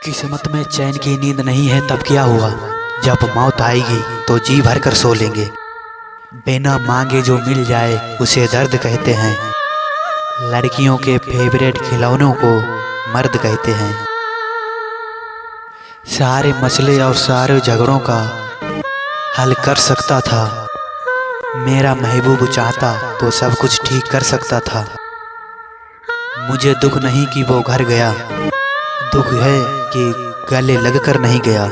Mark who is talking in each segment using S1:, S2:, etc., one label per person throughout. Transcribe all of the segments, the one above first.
S1: किस्मत में चैन की नींद नहीं है तब क्या हुआ, जब मौत आएगी तो जी भर कर सो लेंगे। बिना मांगे जो मिल जाए उसे दर्द कहते हैं। लड़कियों के फेवरेट खिलौनों को मर्द कहते हैं। सारे मसले और सारे झगड़ों का हल कर सकता था। मेरा महबूब चाहता तो सब कुछ ठीक कर सकता था। मुझे दुख नहीं कि वो घर गया, दुख है कि गले लगकर नहीं गया।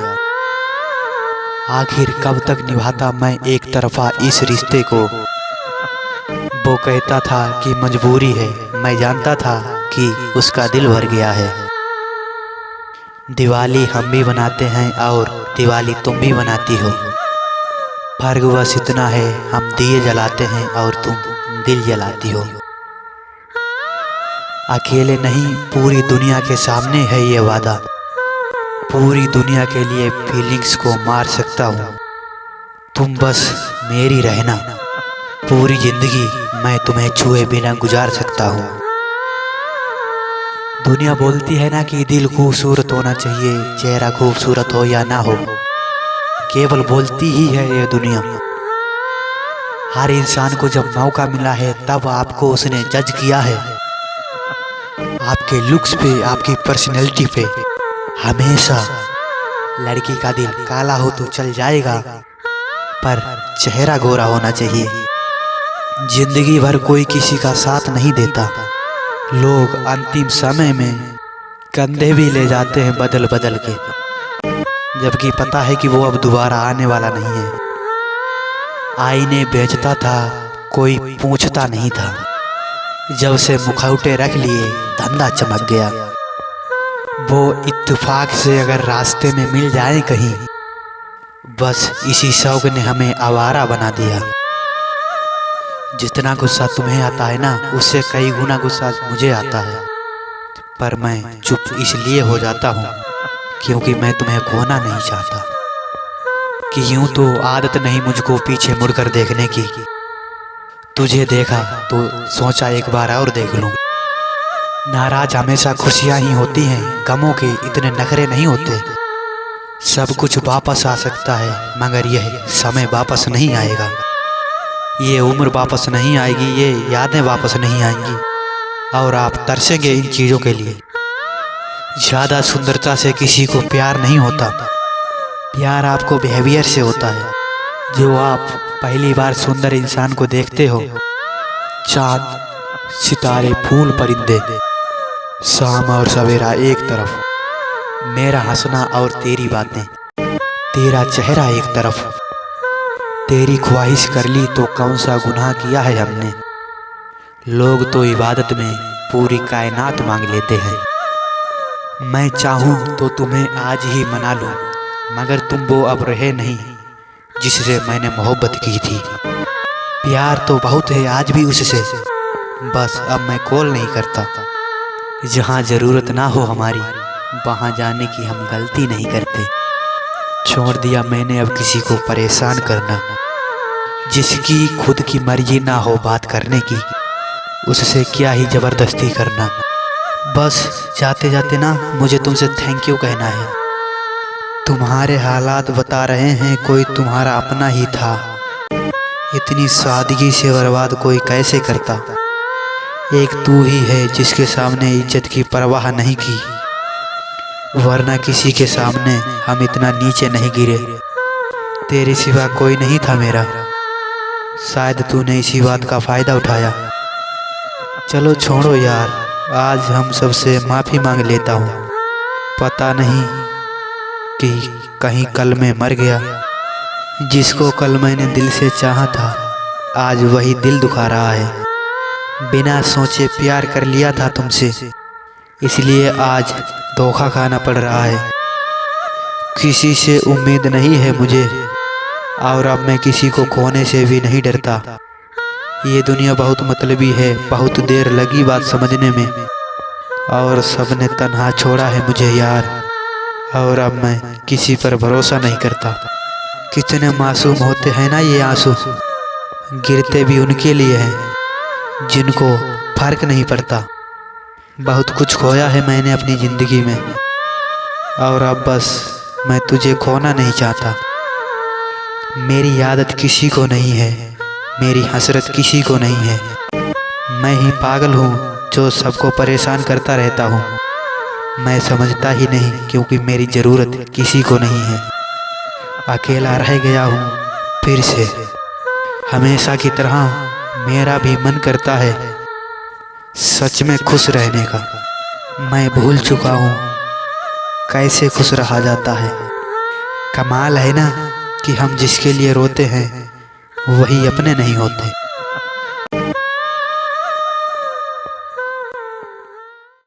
S1: आखिर कब तक निभाता मैं एक तरफा इस रिश्ते को। वो कहता था कि मजबूरी है, मैं जानता था कि उसका दिल भर गया है। दिवाली हम भी बनाते हैं और दिवाली तुम भी बनाती हो। फर्क बस इतना है, हम दिए जलाते हैं और तुम दिल जलाती हो। अकेले नहीं, पूरी दुनिया के सामने है ये वादा। पूरी दुनिया के लिए फीलिंग्स को मार सकता हूँ। तुम बस मेरी रहना। पूरी जिंदगी मैं तुम्हें छुए बिना गुजार सकता हूँ। दुनिया बोलती है ना कि दिल खूबसूरत होना चाहिए, चेहरा खूबसूरत हो या ना हो। केवल बोलती ही है ये दुनिया। हर इंसान को जब मौका मिला है तब आपको उसने जज किया है। आपके लुक्स पे, आपकी पर्सनैलिटी पे। हमेशा लड़की का दिल काला हो तो चल जाएगा, पर चेहरा गोरा होना चाहिए। जिंदगी भर कोई किसी का साथ नहीं देता। लोग अंतिम समय में कंधे भी ले जाते हैं बदल बदल के, जबकि पता है कि वो अब दोबारा आने वाला नहीं है। आईने बेचता था, कोई पूछता नहीं था। जब से मुखौटे रख लिए धंधा चमक गया। वो इत्तेफाक से अगर रास्ते में मिल जाए कहीं, बस इसी शौक ने हमें आवारा बना दिया। जितना गुस्सा तुम्हें आता है ना, उससे कई गुना गुस्सा मुझे आता है। पर मैं चुप इसलिए हो जाता हूँ क्योंकि मैं तुम्हें खोना नहीं चाहता। कि यूं तो आदत नहीं मुझको पीछे मुड़कर देखने की। तुझे देखा तो सोचा एक बार और देख लूं। नाराज हमेशा खुशियां ही होती हैं, गमों के इतने नखरे नहीं होते। सब कुछ वापस आ सकता है, मगर यह समय वापस नहीं आएगा। ये उम्र वापस नहीं आएगी, ये यादें वापस नहीं आएंगी, और आप तरसेंगे इन चीज़ों के लिए। ज़्यादा सुंदरता से किसी को प्यार नहीं होता। प्यार आपको बिहेवियर से होता है। जो आप पहली बार सुंदर इंसान को देखते हो, चाँद, सितारे, फूल, परिंदे, शाम और सवेरा एक तरफ, मेरा हंसना और तेरी बातें, तेरा चेहरा एक तरफ। तेरी ख्वाहिश कर ली तो कौन सा गुनाह किया है हमने। लोग तो इबादत में पूरी कायनात मांग लेते हैं। मैं चाहूँ तो तुम्हें आज ही मना लूँ, मगर तुम वो अब रहे नहीं जिससे मैंने मोहब्बत की थी। प्यार तो बहुत है आज भी उससे, बस अब मैं कॉल नहीं करता। जहाँ ज़रूरत ना हो हमारी, वहाँ जाने की हम गलती नहीं करते। छोड़ दिया मैंने अब किसी को परेशान करना। जिसकी खुद की मर्जी ना हो बात करने की, उससे क्या ही ज़बरदस्ती करना। बस जाते जाते ना मुझे तुमसे थैंक यू कहना है। तुम्हारे हालात बता रहे हैं कोई तुम्हारा अपना ही था। इतनी सादगी से बर्बाद कोई कैसे करता। एक तू ही है जिसके सामने इज्जत की परवाह नहीं की, वरना किसी के सामने हम इतना नीचे नहीं गिरे। तेरे सिवा कोई नहीं था मेरा, शायद तूने इसी बात का फ़ायदा उठाया। चलो छोड़ो यार, आज हम सबसे माफ़ी मांग लेता हूँ। पता नहीं कि कहीं कल मैं मर गया। जिसको कल मैंने दिल से चाहा था, आज वही दिल दुखा रहा है। बिना सोचे प्यार कर लिया था तुमसे, इसलिए आज धोखा खाना पड़ रहा है। किसी से उम्मीद नहीं है मुझे, और अब मैं किसी को खोने से भी नहीं डरता। ये दुनिया बहुत मतलबी है, बहुत देर लगी बात समझने में, और सबने तन्हा छोड़ा है मुझे यार। और अब मैं किसी पर भरोसा नहीं करता। कितने मासूम होते हैं ना ये आंसू, गिरते भी उनके लिए हैं जिनको फर्क नहीं पड़ता। बहुत कुछ खोया है मैंने अपनी ज़िंदगी में, और अब बस मैं तुझे खोना नहीं चाहता। मेरी आदत किसी को नहीं है, मेरी हसरत किसी को नहीं है। मैं ही पागल हूँ जो सबको परेशान करता रहता हूँ। मैं समझता ही नहीं क्योंकि मेरी ज़रूरत किसी को नहीं है। अकेला रह गया हूँ फिर से। हमेशा की तरह मेरा भी मन करता है सच में खुश रहने का। मैं भूल चुका हूँ कैसे खुश रहा जाता है। कमाल है ना कि हम जिसके लिए रोते हैं वही अपने नहीं होते।